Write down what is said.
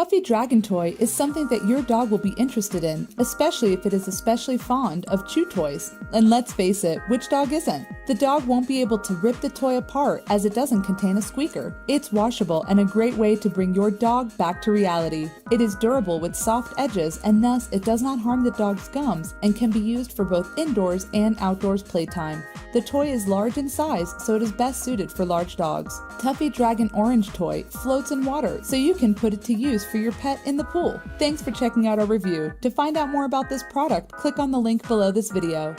Tuffy Dragon Toy is something that your dog will be interested in, especially if it is especially fond of chew toys. And let's face it, which dog isn't? The dog won't be able to rip the toy apart as it doesn't contain a squeaker. It's washable and a great way to bring your dog back to reality. It is durable with soft edges and thus it does not harm the dog's gums and can be used for both indoors and outdoors playtime. The toy is large in size, so it is best suited for large dogs. Tuffy Dragon Orange Toy floats in water, so you can put it to use for your pet in the pool. Thanks for checking out our review. To find out more about this product, click on the link below this video.